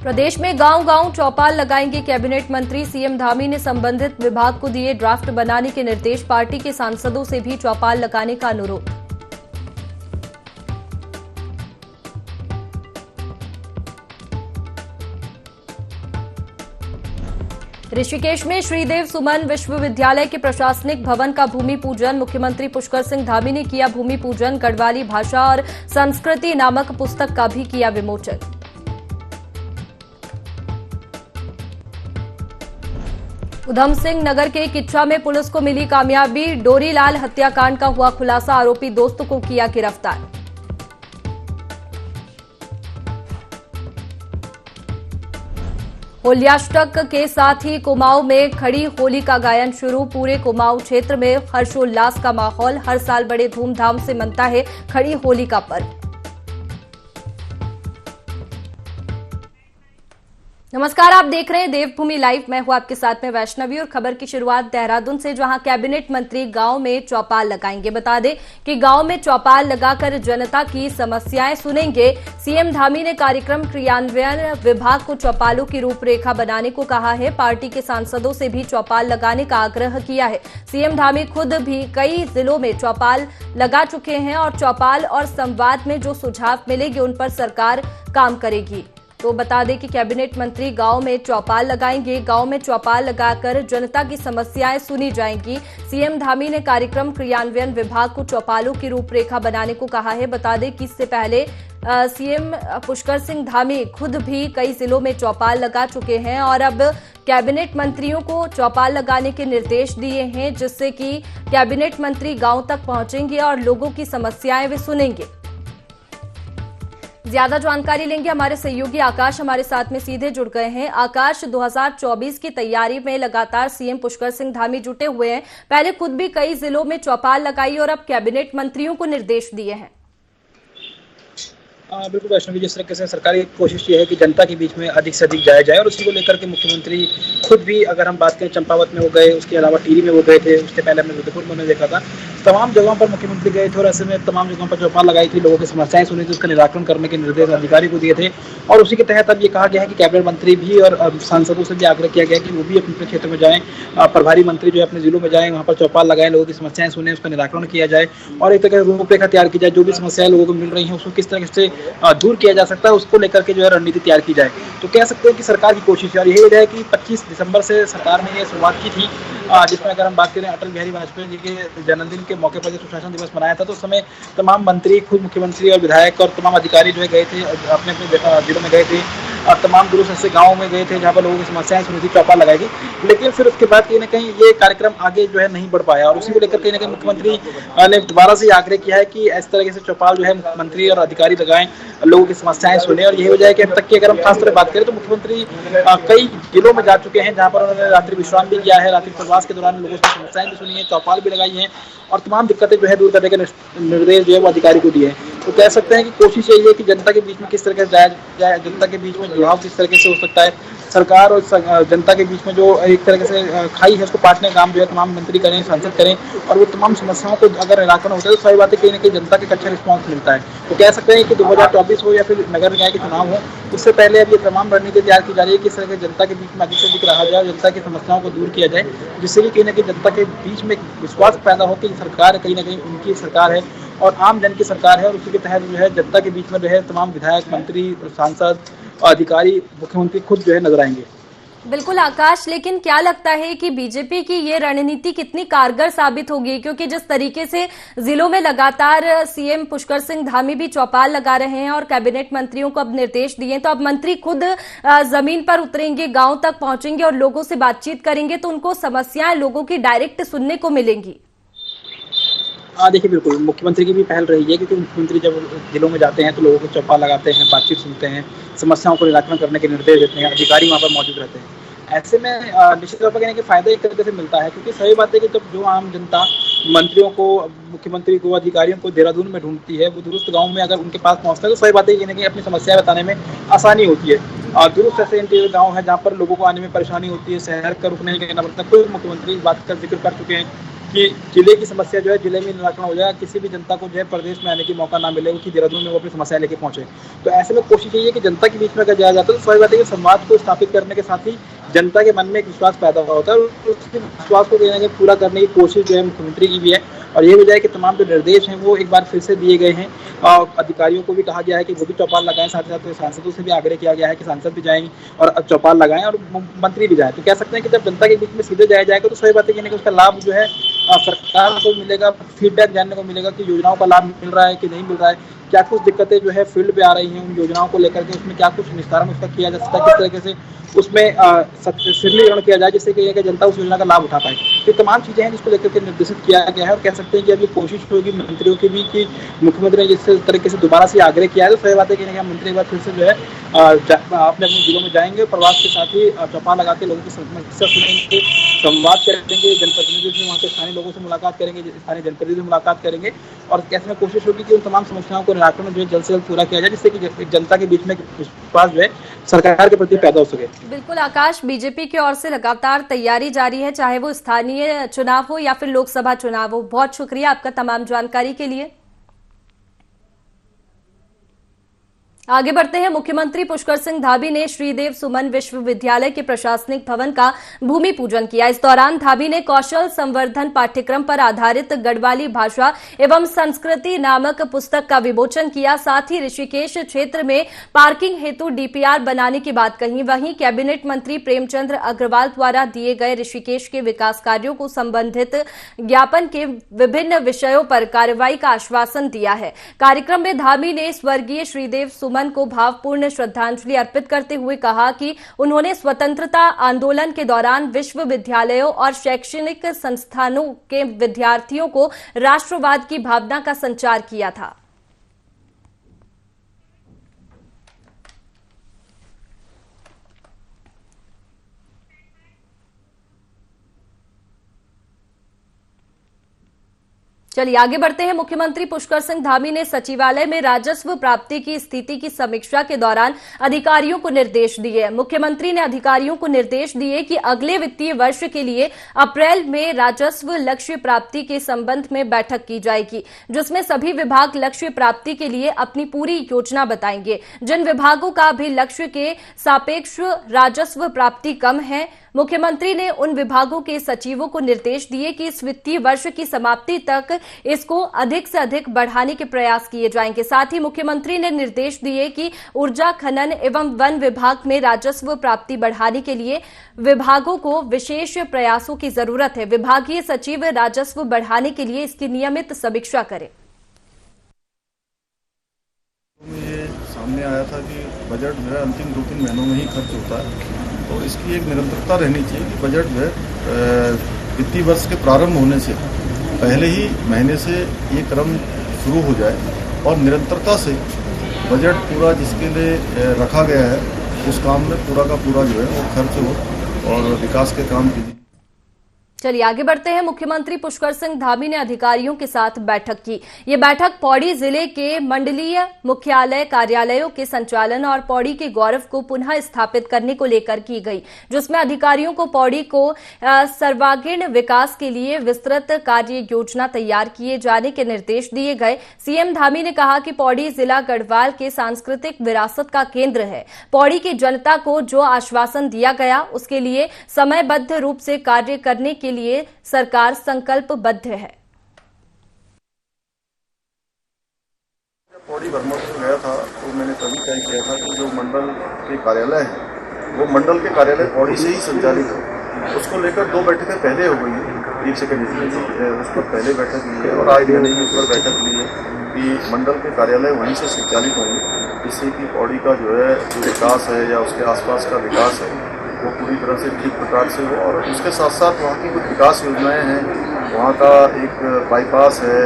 प्रदेश में गांव-गांव चौपाल लगाएंगे कैबिनेट मंत्री। सीएम धामी ने संबंधित विभाग को दिए ड्राफ्ट बनाने के निर्देश। पार्टी के सांसदों से भी चौपाल लगाने का अनुरोध। ऋषिकेश में श्रीदेव सुमन विश्वविद्यालय के प्रशासनिक भवन का भूमि पूजन। मुख्यमंत्री पुष्कर सिंह धामी ने किया भूमि पूजन। गढ़वाली भाषा और संस्कृति नामक पुस्तक का भी किया विमोचन। उधम सिंह नगर के किच्छा में पुलिस को मिली कामयाबी। डोरीलाल हत्याकांड का हुआ खुलासा। आरोपी दोस्त को किया गिरफ्तार। होल्याष्टक के साथ ही कुमाऊं में खड़ी होली का गायन शुरू। पूरे कुमाऊं क्षेत्र में हर्षोल्लास का माहौल। हर साल बड़े धूमधाम से मनता है खड़ी होली का पर्व। नमस्कार, आप देख रहे हैं देवभूमि लाइव। मैं हूं आपके साथ में वैष्णवी और खबर की शुरुआत देहरादून से, जहां कैबिनेट मंत्री गांव में चौपाल लगाएंगे। बता दें कि गांव में चौपाल लगाकर जनता की समस्याएं सुनेंगे। सीएम धामी ने कार्यक्रम क्रियान्वयन विभाग को चौपालों की रूपरेखा बनाने को कहा है। पार्टी के सांसदों से भी चौपाल लगाने का आग्रह किया है। सीएम धामी खुद भी कई जिलों में चौपाल लगा चुके हैं और चौपाल और संवाद में जो सुझाव मिलेंगे उन पर सरकार काम करेगी। तो बता दें कि कैबिनेट मंत्री गांव में चौपाल लगाएंगे। गांव में चौपाल लगाकर जनता की समस्याएं सुनी जाएंगी। सीएम धामी ने कार्यक्रम क्रियान्वयन विभाग को चौपालों की रूपरेखा बनाने को कहा है। बता दें कि इससे पहले सीएम पुष्कर सिंह धामी खुद भी कई जिलों में चौपाल लगा चुके हैं और अब कैबिनेट मंत्रियों को चौपाल लगाने के निर्देश दिए हैं, जिससे कि कैबिनेट मंत्री गांव तक पहुंचेंगे और लोगों की समस्याएं वे सुनेंगे। ज्यादा जानकारी लेंगे, हमारे सहयोगी आकाश हमारे साथ में सीधे जुड़ गए हैं। आकाश, 2024 की तैयारी में लगातार सीएम पुष्कर सिंह धामी जुटे हुए हैं। पहले खुद भी कई जिलों में चौपाल लगाई और अब कैबिनेट मंत्रियों को निर्देश दिए हैं। बिल्कुल वैष्णवी, जिस तरीके से सरकार की कोशिश ये है कि जनता के बीच में अधिक से अधिक जाया जाए और उसी को लेकर के मुख्यमंत्री खुद भी, अगर हम बात करें चंपावत में वो गए, उसके अलावा टिहरी में वो गए थे, उससे पहले हमने रुद्रपुर में उन्हें देखा था। तमाम जगहों पर मुख्यमंत्री गए थे और ऐसे में तमाम जगहों पर चौपाल लगाई थी, लोगों की समस्याएं सुनी थी, उसका निराकरण करने के निर्देश अधिकारी को दिए थे। और उसी के तहत अब ये कहा गया है कि कैबिनेट मंत्री भी और सांसदों से भी आग्रह किया गया कि वो भी अपने क्षेत्र में जाएं, प्रभारी मंत्री जो है अपने जिलों में जाएं, वहाँ पर चौपाल लगाएं, लोगों की समस्याएं सुने, उसका निराकरण किया जाए और एक तरह की रूपरेखा तैयार की जाए। जो भी समस्याएं लोगों को मिल रही हैं उसको किस तरह से दूर किया जा सकता है, उसको लेकर के जो है रणनीति तैयार की जाए। तो कह सकते हैं कि सरकार की कोशिश है और यही वजह है कि 25 दिसंबर से सरकार ने ये शुरुआत की थी, जिसमें अगर हम बात करें अटल बिहारी वाजपेयी जी के जन्मदिन के मौके पर जो सुशासन दिवस मनाया था, तो उस समय तमाम मंत्री, खुद मुख्यमंत्री और विधायक और तमाम अधिकारी जो है गए थे, अपने अपने जिलों में गए थे और तमाम दूर से गाँव में गए थे जहाँ पर लोगों की समस्याएं सुनी थी, चौपाल लगाई थी। लेकिन फिर उसके बाद कहीं ना कहीं ये कार्यक्रम आगे जो है नहीं बढ़ पाया और उसी को लेकर कहीं ना कहीं मुख्यमंत्री ने दोबारा से आग्रह किया है कि इस तरह से चौपाल जो है मंत्री और अधिकारी लगाएं, लोगों की समस्याएं सुने। और यही वजह है कि अब तक की अगर हम खास तरह बात करें तो मुख्यमंत्री कई जिलों में जा चुके हैं जहाँ पर उन्होंने रात्रि विश्राम भी किया है, रात्रि प्रवास के दौरान लोगों की समस्याएं भी सुनी है, चौपाल भी लगाई है और तमाम दिक्कतें जो है दूर करने के निर्देश जो है वो अधिकारी को दिए हैं। तो कह सकते हैं कि कोशिश यही है कि जनता के बीच में किस तरह से जाए, जनता के बीच में जुड़ाव किस तरीके से हो सकता है, सरकार और जनता के बीच में जो एक तरीके से खाई है उसको पाटने का काम जो है तमाम मंत्री करें, सांसद करें और वो तमाम समस्याओं को अगर निराकरण होता है तो सही बात है कहीं ना कहीं जनता के अच्छा रिस्पॉन्स मिलता है। तो कह सकते हैं कि 2024 हो या फिर नगर निकाय के चुनाव हो, उससे पहले अब ये तमाम रणनीति तैयार की जा रही है कि किस तरह से जनता के बीच में अधिक से अधिक रहा जाए, जनता की समस्याओं को दूर किया जाए, जिससे कि कहीं ना कहीं जनता के बीच में विश्वास पैदा हो कि सरकार कहीं ना कहीं उनकी सरकार है और आम जन की सरकार है और उसी के तहत जो है जनता के बीच में जो है तमाम विधायक, मंत्री, सांसद, अधिकारी, मुख्यमंत्री खुद जो है नजर आएंगे। बिल्कुल आकाश, लेकिन क्या लगता है कि बीजेपी की ये रणनीति कितनी कारगर साबित होगी? क्योंकि जिस तरीके से जिलों में लगातार सीएम पुष्कर सिंह धामी भी चौपाल लगा रहे हैं और कैबिनेट मंत्रियों को अब निर्देश दिए, तो अब मंत्री खुद जमीन पर उतरेंगे, गांव तक पहुंचेंगे और लोगों से बातचीत करेंगे, तो उनको समस्याएं लोगों की डायरेक्ट सुनने को मिलेंगी। देखिए बिल्कुल मुख्यमंत्री की भी पहल रही है क्योंकि मुख्यमंत्री जब जिलों में जाते हैं तो लोगों को चौपाल लगाते हैं, बातचीत सुनते हैं, समस्याओं को निराकरण करने के निर्देश देते हैं, अधिकारी वहाँ पर मौजूद रहते हैं। ऐसे में निश्चित तौर पर कहने के फायदा एक तरीके से मिलता है क्योंकि सही बात है कि जब जो आम जनता मंत्रियों को, मुख्यमंत्री को, अधिकारियों को देहरादून में ढूंढती है, वो दूरस्थ गाँव में अगर उनके पास पहुँचता है तो सही बात है कि अपनी समस्या बताने में आसानी होती है। दूरस्थ ऐसे इंटीरियर गाँव है जहाँ पर लोगों को आने में परेशानी होती है, शहर का रुकने के ना पड़ता है, खुद मुख्यमंत्री इस बात का जिक्र कर चुके हैं कि जिले की समस्या जो है जिले में निराकरण हो जाए, किसी भी जनता को जो है प्रदेश में आने की मौका ना मिले, उनकी देहरादून में वो अपनी समस्या लेके पहुंचे। तो ऐसे में कोशिश यही है कि जनता के बीच में अगर जाया जाता है तो स्वाभाविक बात है कि संवाद को स्थापित करने के साथ ही जनता के मन में एक विश्वास पैदा होता है, और उस विश्वास को कहीं ना कहीं पूरा करने की कोशिश जो है मुख्यमंत्री की भी है। और ये वजह है कि तमाम जो निर्देश हैं वो एक बार फिर से दिए गए हैं, और अधिकारियों को भी कहा गया है कि वो भी चौपाल लगाएं, साथ ही साथ सांसदों से भी आग्रह किया गया है कि सांसद भी जाएं और चौपाल लगाएं और मंत्री भी जाएं। तो कह सकते हैं कि जब जनता के बीच में सीधे जाया जाएगा तो सही बात है कि उसका लाभ जो है सरकार को मिलेगा, फीडबैक जानने को मिलेगा कि योजनाओं का लाभ मिल रहा है कि नहीं मिल रहा है, क्या कुछ दिक्कतें जो है फील्ड पे आ रही हैं उन योजनाओं को लेकर के, उसमें क्या कुछ निस्तारण उसका किया जा सकता है, किस तरीके से उसमें सरलीकरण किया जाए जिससे कि जनता उस योजना का लाभ उठा पाए। तो तमाम चीजें हैं जिसको लेकर के निर्देशित किया गया है, और कह सकते हैं कि अभी कोशिश होगी मंत्रियों की भी कि मुख्यमंत्री ने जिस तरीके से दोबारा से आग्रह किया है तो सही बात है कि मंत्री एक बार फिर से जो है अपने अपने जिलों में जाएंगे, प्रवास के साथ ही चौपाल लगा के लोगों की समस्या सुनेंगे, संवाद करेंगे, जनप्रतिनिधियों से, वहाँ के स्थानीय लोगों से मुलाकात करेंगे, स्थानीय जनप्रतिनिधियों से मुलाकात करेंगे, और कैसे में कोशिश होगी कि उन तमाम समस्याओं को निराकरण जो है जल्द से जल्द पूरा किया जाए, जिससे कि जनता के बीच में विश्वास जो है सरकार के प्रति पैदा हो सके। बिल्कुल आकाश, बीजेपी की ओर से लगातार तैयारी जारी है, चाहे वो स्थानीय चुनाव हो या फिर लोकसभा चुनाव हो। बहुत शुक्रिया आपका तमाम जानकारी के लिए। आगे बढ़ते हैं। मुख्यमंत्री पुष्कर सिंह धामी ने श्रीदेव सुमन विश्वविद्यालय के प्रशासनिक भवन का भूमि पूजन किया। इस दौरान धामी ने कौशल संवर्धन पाठ्यक्रम पर आधारित गढ़वाली भाषा एवं संस्कृति नामक पुस्तक का विमोचन किया। साथ ही ऋषिकेश क्षेत्र में पार्किंग हेतु डीपीआर बनाने की बात कही। वहीं कैबिनेट मंत्री प्रेमचंद्र अग्रवाल द्वारा दिए गए ऋषिकेश के विकास कार्यों को संबंधित ज्ञापन के विभिन्न विषयों पर कार्रवाई का आश्वासन दिया है। कार्यक्रम में धामी ने स्वर्गीय श्रीदेव सुमन को भावपूर्ण श्रद्धांजलि अर्पित करते हुए कहा कि उन्होंने स्वतंत्रता आंदोलन के दौरान विश्वविद्यालयों और शैक्षणिक संस्थानों के विद्यार्थियों को राष्ट्रवाद की भावना का संचार किया था। चलिए आगे बढ़ते हैं। मुख्यमंत्री पुष्कर सिंह धामी ने सचिवालय में राजस्व प्राप्ति की स्थिति की समीक्षा के दौरान अधिकारियों को निर्देश दिए। मुख्यमंत्री ने अधिकारियों को निर्देश दिए कि अगले वित्तीय वर्ष के लिए अप्रैल में राजस्व लक्ष्य प्राप्ति के संबंध में बैठक की जाएगी, जिसमें सभी विभाग लक्ष्य प्राप्ति के लिए अपनी पूरी योजना बताएंगे। जिन विभागों का भी लक्ष्य के सापेक्ष राजस्व प्राप्ति कम है, मुख्यमंत्री ने उन विभागों के सचिवों को निर्देश दिए कि इस वित्तीय वर्ष की समाप्ति तक इसको अधिक से अधिक बढ़ाने के प्रयास किए जाएंगे। साथ ही मुख्यमंत्री ने निर्देश दिए कि ऊर्जा खनन एवं वन विभाग में राजस्व प्राप्ति बढ़ाने के लिए विभागों को विशेष प्रयासों की जरूरत है। विभागीय सचिव राजस्व बढ़ाने के लिए इसकी नियमित समीक्षा करें। ये सामने आया था कि बजट जो है अंतिम 2-3 महीनों में ही खर्च होता है, तो इसकी एक निरंतरता रहनी चाहिए कि बजट जो है वित्तीय वर्ष के प्रारंभ होने से पहले ही महीने से ये क्रम शुरू हो जाए और निरंतरता से बजट पूरा जिसके लिए रखा गया है उस काम में पूरा का पूरा जो है वो खर्च हो और विकास के काम कीजिए। चलिए आगे बढ़ते हैं। मुख्यमंत्री पुष्कर सिंह धामी ने अधिकारियों के साथ बैठक की। ये बैठक पौड़ी जिले के मंडलीय मुख्यालय कार्यालयों के संचालन और पौड़ी के गौरव को पुनः स्थापित करने को लेकर की गई, जिसमें अधिकारियों को पौड़ी को सर्वांगीण विकास के लिए विस्तृत कार्य योजना तैयार किए जाने के निर्देश दिए गए। सीएम धामी ने कहा कि पौड़ी जिला गढ़वाल के सांस्कृतिक विरासत का केंद्र है। पौड़ी की जनता को जो आश्वासन दिया गया उसके लिए समयबद्ध रूप से कार्य करने के लिए सरकार संकल्पबद्ध है। पौड़ी भ्रमण में गया था तो मैंने तभी तय किया था कि जो मंडल के कार्यालय है वो मंडल के कार्यालय पौड़ी से ही संचालित हो। उसको लेकर 2 बैठकें पहले हो गई हैं, एक सेक्रेटरी उस पर पहले बैठक ली है और आज मैंने उस पर बैठक ली है कि मंडल के कार्यालय वहीं से संचालित होंगे, जिससे कि पौड़ी का जो है जो विकास है या उसके आसपास का विकास है वो पूरी तरह से ठीक प्रकार से हो। और उसके साथ साथ वहाँ की कुछ विकास योजनाएं हैं, वहाँ का एक बाईपास है,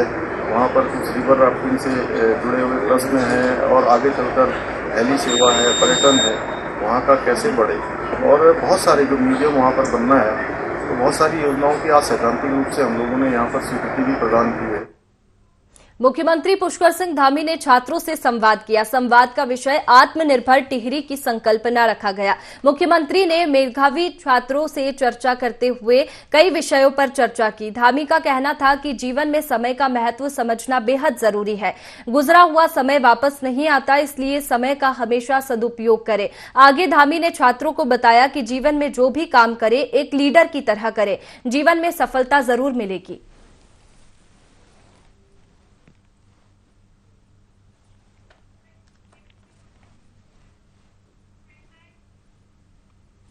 वहाँ पर कुछ रिवर राफ्टिंग से जुड़े हुए प्रश्न हैं और आगे चलकर हेली सेवा है, पर्यटन है, वहाँ का कैसे बढ़े और बहुत सारे जो म्यूजियम वहाँ पर बनना है, तो बहुत सारी योजनाओं की आज सैद्धांतिक रूप से हम लोगों ने यहाँ पर स्वीकृति भी प्रदान की है। मुख्यमंत्री पुष्कर सिंह धामी ने छात्रों से संवाद किया। संवाद का विषय आत्मनिर्भर टिहरी की संकल्पना रखा गया। मुख्यमंत्री ने मेधावी छात्रों से चर्चा करते हुए कई विषयों पर चर्चा की। धामी का कहना था कि जीवन में समय का महत्व समझना बेहद जरूरी है। गुजरा हुआ समय वापस नहीं आता, इसलिए समय का हमेशा सदुपयोग करें। आगे धामी ने छात्रों को बताया कि जीवन में जो भी काम करे एक लीडर की तरह करे, जीवन में सफलता जरूर मिलेगी।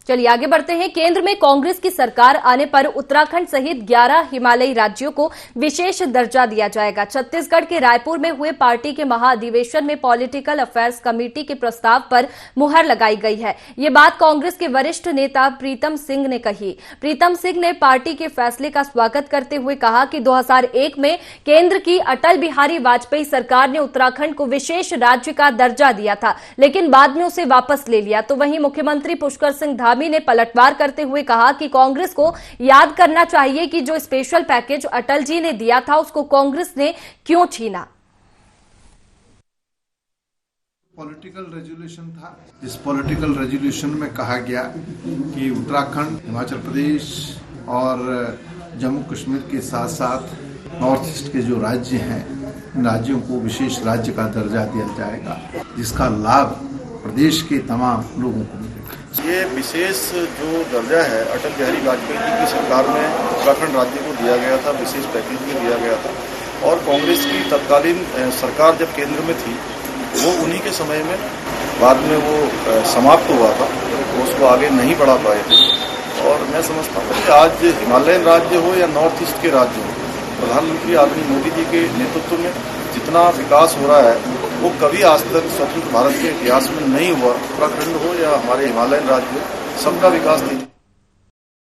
चलिए आगे बढ़ते हैं। केंद्र में कांग्रेस की सरकार आने पर उत्तराखंड सहित 11 हिमालयी राज्यों को विशेष दर्जा दिया जाएगा। छत्तीसगढ़ के रायपुर में हुए पार्टी के महाधिवेशन में पॉलिटिकल अफेयर्स कमेटी के प्रस्ताव पर मुहर लगाई गई है। ये बात कांग्रेस के वरिष्ठ नेता प्रीतम सिंह ने कही। प्रीतम सिंह ने पार्टी के फैसले का स्वागत करते हुए कहा कि 2001 में केंद्र की अटल बिहारी वाजपेयी सरकार ने उत्तराखंड को विशेष राज्य का दर्जा दिया था, लेकिन बाद में उसे वापस ले लिया। तो वहीं मुख्यमंत्री पुष्कर सिंह धामी ने पलटवार करते हुए कहा कि कांग्रेस को याद करना चाहिए कि जो स्पेशल पैकेज अटल जी ने दिया था उसको कांग्रेस ने क्यों छीना। पॉलिटिकल रेजोल्यूशन था, इस पॉलिटिकल रेजोल्यूशन में कहा गया कि उत्तराखंड, हिमाचल प्रदेश और जम्मू कश्मीर के साथ साथ नॉर्थ ईस्ट के जो राज्य हैं, इन राज्यों को विशेष राज्य का दर्जा दिया जाएगा, जिसका लाभ प्रदेश के तमाम लोगों को मिलेगा। ये विशेष जो दर्जा है अटल बिहारी वाजपेयी जी की सरकार में उत्तराखंड राज्य को दिया गया था, विशेष पैकेज में दिया गया था। और कांग्रेस की तत्कालीन सरकार जब केंद्र में थी, वो उन्हीं के समय में बाद में वो समाप्त हुआ था, तो उसको आगे नहीं बढ़ा पाए थे। और मैं समझता हूँ कि आज हिमालयन राज्य हो या नॉर्थ ईस्ट के राज्य हो, प्रधानमंत्री आदरणीय मोदी जी के नेतृत्व में जितना विकास हो रहा है वो कभी आज तक स्वतंत्र भारत के इतिहास में नहीं हुआ। उत्तराखंड हो या हमारे हिमालयन राज्य, सबका विकास नहीं।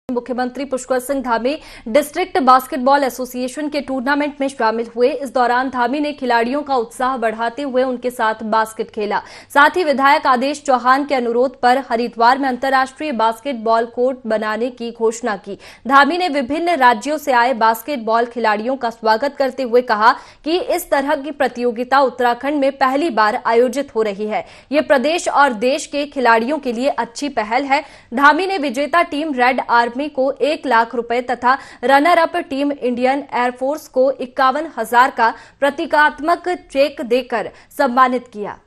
मुख्यमंत्री Pushkar Singh Dhami district basketball association के टूर्नामेंट में शामिल हुए। इस दौरान धामी ने खिलाड़ियों का उत्साह बढ़ाते हुए उनके साथ बास्केट खेला। साथ ही विधायक आदेश चौहान के अनुरोध पर हरिद्वार में अंतर्राष्ट्रीय बास्केटबॉल कोर्ट बनाने की घोषणा की। धामी ने विभिन्न राज्यों से आए बास्केटबॉल खिलाड़ियों का स्वागत करते हुए कहा कि इस तरह की प्रतियोगिता उत्तराखंड में पहली बार आयोजित हो रही है। ये प्रदेश और देश के खिलाड़ियों के लिए अच्छी पहल है। धामी ने विजेता टीम रेड आर्मी को 1 लाख रुपए तथा runner up team Indian air force को 51,000 का प्रतीकात्मक चेक देकर सम्मानित किया।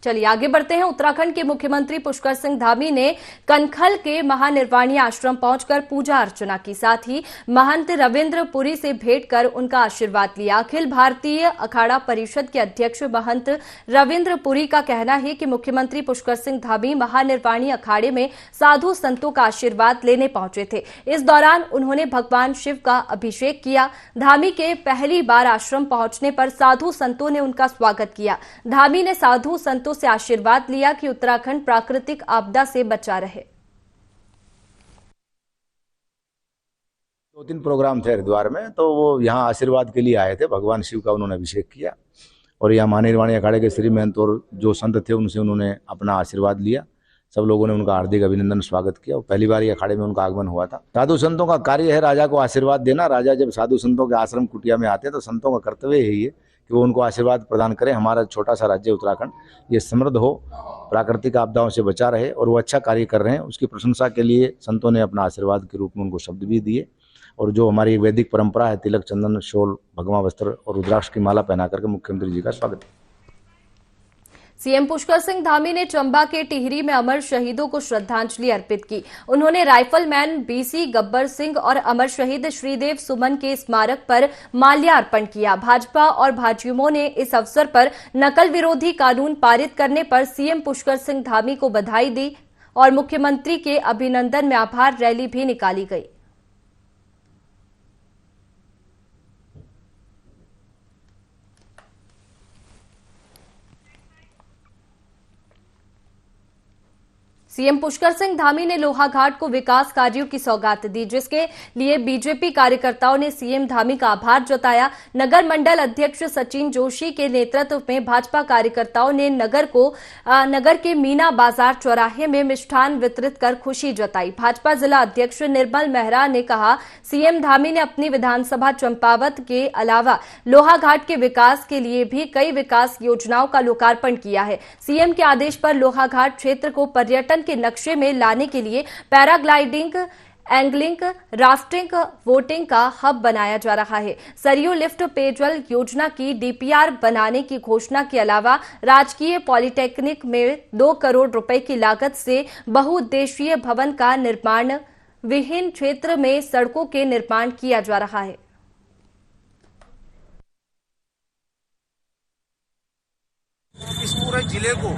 चलिए आगे बढ़ते हैं। उत्तराखंड के मुख्यमंत्री पुष्कर सिंह धामी ने कनखल के महानिर्वाणी आश्रम पहुंचकर पूजा अर्चना की। साथ ही महंत रविंद्र पुरी से भेंट कर उनका आशीर्वाद लिया। अखिल भारतीय अखाड़ा परिषद के अध्यक्ष महंत रविंद्र पुरी का कहना है कि मुख्यमंत्री पुष्कर सिंह धामी महानिर्वाणी अखाड़े में साधु संतों का आशीर्वाद लेने पहुंचे थे। इस दौरान उन्होंने भगवान शिव का अभिषेक किया। धामी के पहली बार आश्रम पहुंचने पर साधु संतों ने उनका स्वागत किया। धामी ने साधु संतों से आशीर्वाद लिया कि उत्तराखंड प्राकृतिक आपदा से बचा रहे। 2-3 प्रोग्राम थे हरिद्वार में, तो वो यहाँ आशीर्वाद के लिए आए थे। भगवान शिव का उन्होंने अभिषेक किया और यहाँ महानिर्वाणी अखाड़े के श्री महंत और जो संत थे उनसे उन्होंने अपना आशीर्वाद लिया। सब लोगों ने उनका हार्दिक अभिनंदन स्वागत किया। पहली बार ये अखाड़े में उनका आगमन हुआ था। साधु संतों का कार्य है राजा को आशीर्वाद देना। राजा जब साधु संतों के आश्रम कुटिया में आते हैं तो संतों का कर्तव्य यही है कि वो उनको आशीर्वाद प्रदान करें। हमारा छोटा सा राज्य उत्तराखंड ये समृद्ध हो, प्राकृतिक आपदाओं से बचा रहे, और वो अच्छा कार्य कर रहे हैं। उसकी प्रशंसा के लिए संतों ने अपना आशीर्वाद के रूप में उनको शब्द भी दिए। और जो हमारी वैदिक परंपरा है, तिलक, चंदन, शोल, भगवा वस्त्र और रुद्राक्ष की माला पहना करके मुख्यमंत्री जी का स्वागत। सीएम पुष्कर सिंह धामी ने चंबा के टिहरी में अमर शहीदों को श्रद्धांजलि अर्पित की। उन्होंने राइफलमैन बीसी गब्बर सिंह और अमर शहीद श्रीदेव सुमन के स्मारक पर माल्यार्पण किया। भाजपा और भाजयुमो ने इस अवसर पर नकल विरोधी कानून पारित करने पर सीएम पुष्कर सिंह धामी को बधाई दी और मुख्यमंत्री के अभिनंदन में आभार रैली भी निकाली गई। सीएम पुष्कर सिंह धामी ने लोहाघाट को विकास कार्यों की सौगात दी, जिसके लिए बीजेपी कार्यकर्ताओं ने सीएम धामी का आभार जताया। नगर मंडल अध्यक्ष सचिन जोशी के नेतृत्व में भाजपा कार्यकर्ताओं ने नगर के मीना बाजार चौराहे में मिष्ठान वितरित कर खुशी जताई। भाजपा जिला अध्यक्ष निर्मल मेहरा ने कहा, सीएम धामी ने अपनी विधानसभा चंपावत के अलावा लोहाघाट के विकास के लिए भी कई विकास योजनाओं का लोकार्पण किया है। सीएम के आदेश पर लोहाघाट क्षेत्र को पर्यटन के नक्शे में लाने के लिए पैराग्लाइडिंग, एंगलिंग, राफ्टिंग, बोटिंग का हब बनाया जा रहा है। सरयू लिफ्ट पेयजल योजना की डीपीआर बनाने की घोषणा के अलावा राजकीय पॉलिटेक्निक में 2 करोड़ रुपए की लागत से बहुउद्देशीय भवन का निर्माण, विभिन्न क्षेत्र में सड़कों के निर्माण किया जा रहा है। इस पूरे जिले को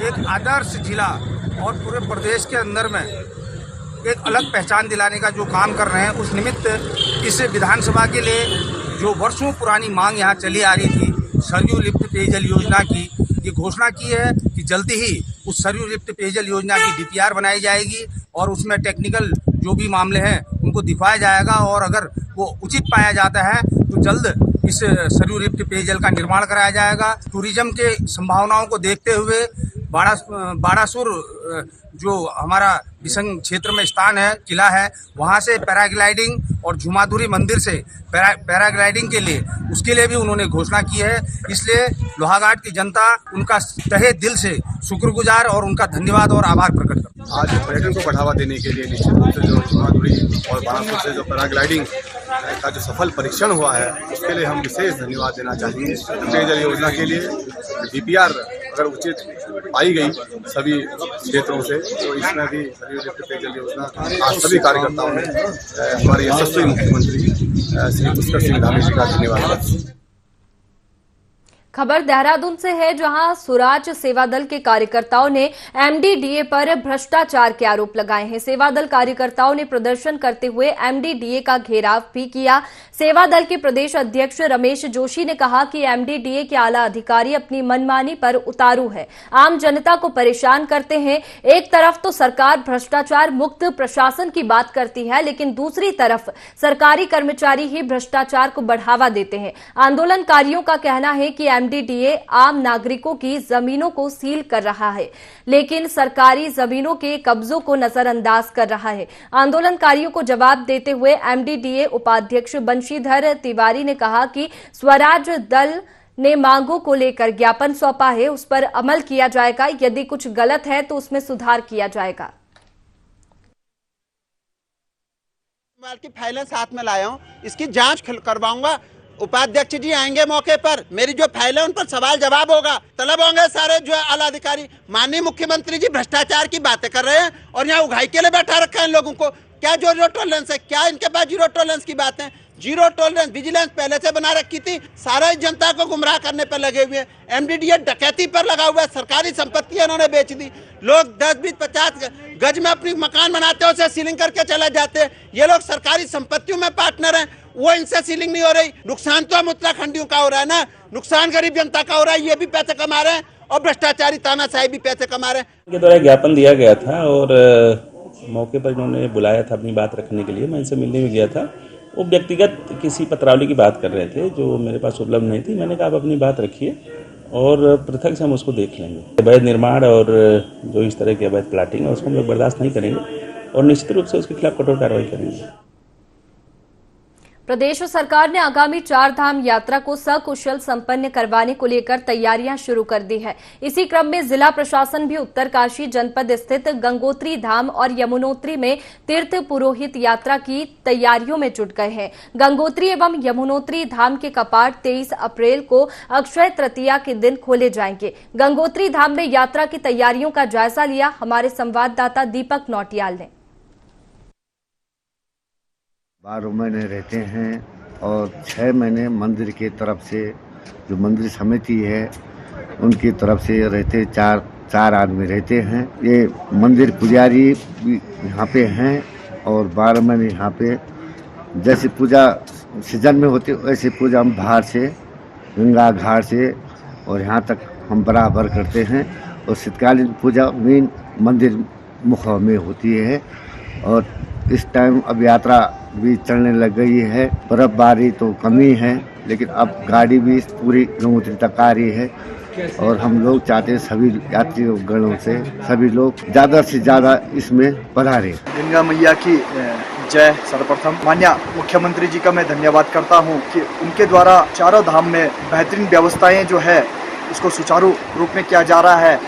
एक आदर्श जिला और पूरे प्रदेश के अंदर में एक अलग पहचान दिलाने का जो काम कर रहे हैं, उस निमित्त इस विधानसभा के लिए जो वर्षों पुरानी मांग यहाँ चली आ रही थी, सरयू लिफ्ट पेयजल योजना की, ये घोषणा की है कि जल्दी ही उस सरयू लिफ्ट पेयजल योजना की डीपीआर बनाई जाएगी और उसमें टेक्निकल जो भी मामले हैं उनको दिखाया जाएगा और अगर वो उचित पाया जाता है तो जल्द इस सरयू लिफ्ट पेयजल का निर्माण कराया जाएगा। टूरिज्म के संभावनाओं को देखते हुए बाड़ासुर जो हमारा विसंग क्षेत्र में स्थान है, किला है, वहाँ से पैराग्लाइडिंग और झुमाधुरी मंदिर से पैराग्लाइडिंग के लिए उसके लिए भी उन्होंने घोषणा की है। इसलिए लोहाघाट की जनता उनका तहे दिल से शुक्रगुजार और उनका धन्यवाद और आभार प्रकट करती है। आज पर्यटन को बढ़ावा देने के लिए निश्चित रूप से जो झुमाधुरी और बाड़ासुर से जो पैराग्लाइडिंग का जो सफल परीक्षण हुआ है, उसके लिए हम विशेष धन्यवाद देना चाहेंगे। पेयजल योजना के लिए डीपीआर अगर उचित पाई गई सभी क्षेत्रों से, तो इसमें भी सरयू लिफ्ट पेयजल योजना आज सभी कार्यकर्ताओं ने हमारे यशस्वी मुख्यमंत्री श्री पुष्कर सिंह धामी जी का धन्यवाद। खबर देहरादून से है, जहां स्वराज सेवा दल के कार्यकर्ताओं ने एमडीडीए पर भ्रष्टाचार के आरोप लगाए हैं। सेवा दल कार्यकर्ताओं ने प्रदर्शन करते हुए एमडीडीए का घेराव भी किया। सेवा दल के प्रदेश अध्यक्ष रमेश जोशी ने कहा कि एमडीडीए के आला अधिकारी अपनी मनमानी पर उतारू है, आम जनता को परेशान करते हैं। एक तरफ तो सरकार भ्रष्टाचार मुक्त प्रशासन की बात करती है, लेकिन दूसरी तरफ सरकारी कर्मचारी ही भ्रष्टाचार को बढ़ावा देते हैं। आंदोलनकारियों का कहना है कि एमडीडीए आम नागरिकों की जमीनों को सील कर रहा है, लेकिन सरकारी जमीनों के कब्जों को नजरअंदाज कर रहा है। आंदोलनकारियों को जवाब देते हुए एमडीडीए उपाध्यक्ष बंशीधर तिवारी ने कहा कि स्वराज दल ने मांगों को लेकर ज्ञापन सौंपा है, उस पर अमल किया जाएगा। यदि कुछ गलत है तो उसमें सुधार किया जाएगा। की फाइलें साथ में लाया हूं, इसकी जांच करवाऊंगा। उपाध्यक्ष जी आएंगे मौके पर, मेरी जो फाइल है उन पर सवाल जवाब होगा, तलब होंगे सारे जो आला अधिकारी। माननीय मुख्यमंत्री जी भ्रष्टाचार की बातें कर रहे हैं और यहाँ उगाई के लिए बैठा रखा है इन लोगों को। क्या जीरो टॉलरेंस है? क्या इनके पास जीरो टॉलरेंस की बात है? जीरो टॉलरेंस विजिलेंस पहले से बना रखी थी, सारा जनता को गुमराह करने पर लगे हुए हैं। एमडीडीए डकैती पर लगा हुआ है, सरकारी संपत्ति इन्होंने बेच दी। लोग 10, 20, 50 गज में अपनी मकान बनाते हैं, उसे सीलिंग करके चले जाते हैं। ये लोग सरकारी संपत्तियों में पार्टनर हैं, वो इनसे सीलिंग नहीं हो रही। नुकसान तो हम उत्तराखंडियों का हो रहा है ना, नुकसान गरीब जनता का हो रहा है। ये भी पैसे कमा रहे हैं और भ्रष्टाचारी तानाशाही भी पैसे कमा रहे हैं। के द्वारा ज्ञापन दिया गया था और मौके पर इन्होंने बुलाया था अपनी बात रखने के लिए। मैं इनसे मिलने में गया था। वो व्यक्तिगत किसी पत्रावली की बात कर रहे थे जो मेरे पास उपलब्ध नहीं थी। मैंने कहा आप अपनी बात रखिए और पृथक से हम उसको देख लेंगे। अवैध निर्माण और जो इस तरह की अवैध प्लाटिंग है उसको हम लोग बर्दाश्त नहीं करेंगे और निश्चित रूप से उसके खिलाफ कठोर कार्रवाई करेंगे। प्रदेश सरकार ने आगामी 4 धाम यात्रा को सकुशल संपन्न करवाने को लेकर तैयारियां शुरू कर दी है। इसी क्रम में जिला प्रशासन भी उत्तरकाशी जनपद स्थित गंगोत्री धाम और यमुनोत्री में तीर्थ पुरोहित यात्रा की तैयारियों में जुट गए हैं। गंगोत्री एवं यमुनोत्री धाम के कपाट 23 अप्रैल को अक्षय तृतीया के दिन खोले जाएंगे। गंगोत्री धाम में यात्रा की तैयारियों का जायजा लिया हमारे संवाददाता दीपक नौटियाल ने। 12 महीने रहते हैं और 6 महीने मंदिर की तरफ से जो मंदिर समिति है उनकी तरफ से रहते 4 आदमी रहते हैं। ये मंदिर पुजारी भी यहाँ पे हैं और 12 महीने यहाँ पे जैसे पूजा सीजन में होती वैसे पूजा हम बाहर से गंगा घाट से और यहाँ तक हम बराबर करते हैं। और शीतकालीन पूजा मेन मंदिर मुख में होती है। और इस टाइम अब यात्रा भी चलने लग गई है। बर्फबारी तो कमी है, लेकिन अब गाड़ी भी पूरी गंगोत्री तक आ रही है। और हम लोग चाहते हैं सभी यात्री गणों से सभी लोग ज़्यादा से ज़्यादा इसमें पधारें। गंगा मैया की जय। सर्वप्रथम माननीय मुख्यमंत्री जी का मैं धन्यवाद करता हूं कि उनके द्वारा चारों धाम में बेहतरीन व्यवस्थाएं जो है उसको सुचारू रूप में किया जा रहा है।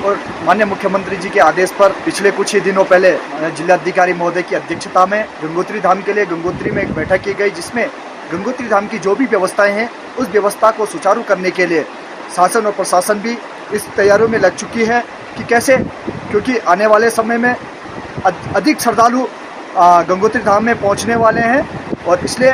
और माननीय मुख्यमंत्री जी के आदेश पर पिछले कुछ ही दिनों पहले जिलाधिकारी महोदय की अध्यक्षता में गंगोत्री धाम के लिए गंगोत्री में एक बैठक की गई, जिसमें गंगोत्री धाम की जो भी व्यवस्थाएं हैं उस व्यवस्था को सुचारू करने के लिए शासन और प्रशासन भी इस तैयारियों में लग चुकी है कि कैसे, क्योंकि आने वाले समय में अधिक श्रद्धालु गंगोत्री धाम में पहुंचने वाले हैं। और इसलिए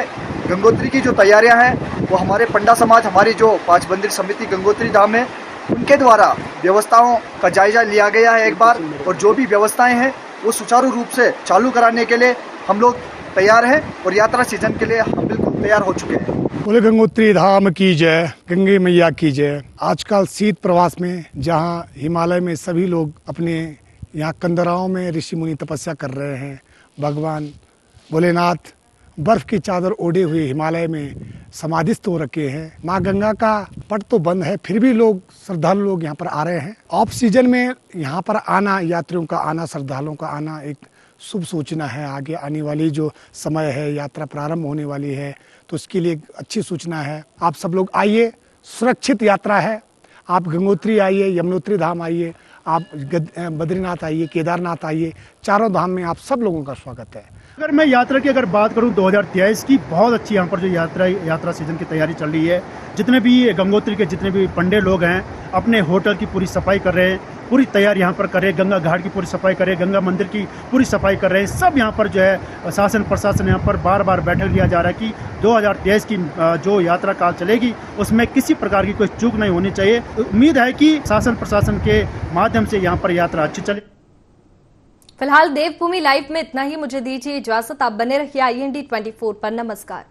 गंगोत्री की जो तैयारियां हैं वो हमारे पंडा समाज, हमारी जो 5 मंदिर समिति गंगोत्री धाम है उनके द्वारा व्यवस्थाओं का जायजा लिया गया है एक बार। और जो भी व्यवस्थाएं हैं वो सुचारू रूप से चालू कराने के लिए हम लोग तैयार हैं और यात्रा सीजन के लिए हम बिल्कुल तैयार हो चुके हैं। बोले गंगोत्री धाम की जय, गंगे मैया की जय। आजकल शीत प्रवास में जहां हिमालय में सभी लोग अपने यहाँ कंदराओं में ऋषि मुनि तपस्या कर रहे हैं, भगवान भोलेनाथ बर्फ की चादर ओढ़े हुए हिमालय में समाधिस्थ हो रखे हैं। माँ गंगा का पट तो बंद है, फिर भी लोग श्रद्धालु लोग यहाँ पर आ रहे हैं। ऑफ सीजन में यहाँ पर आना, यात्रियों का आना, श्रद्धालुओं का आना एक शुभ सूचना है। आगे आने वाली जो समय है, यात्रा प्रारंभ होने वाली है, तो उसके लिए अच्छी सूचना है। आप सब लोग आइए, सुरक्षित यात्रा है। आप गंगोत्री आइए, यमुनोत्री धाम आइए, आप बद्रीनाथ आइए, केदारनाथ आइए, चारों धाम में आप सब लोगों का स्वागत है। अगर मैं यात्रा की बात करूं 2023 की, बहुत अच्छी यहाँ पर जो यात्रा सीजन की तैयारी चल रही है। जितने भी गंगोत्री के जितने भी पंडे लोग हैं अपने होटल की पूरी सफाई कर रहे हैं, पूरी तैयारी यहाँ पर कर रहे हैं, गंगा घाट की पूरी सफाई कर रहे हैं, गंगा मंदिर की पूरी सफाई कर रहे हैं। सब यहाँ पर जो है शासन प्रशासन यहाँ पर बार बार बैठक लिया जा रहा है कि 2023 की जो यात्रा काल चलेगी उसमें किसी प्रकार की कोई चूक नहीं होनी चाहिए। उम्मीद है कि शासन प्रशासन के माध्यम से यहाँ पर यात्रा अच्छी चले। फिलहाल देवभूमि लाइव में इतना ही। मुझे दीजिए इजाजत। आप बने रहिए IND 24 पर। नमस्कार।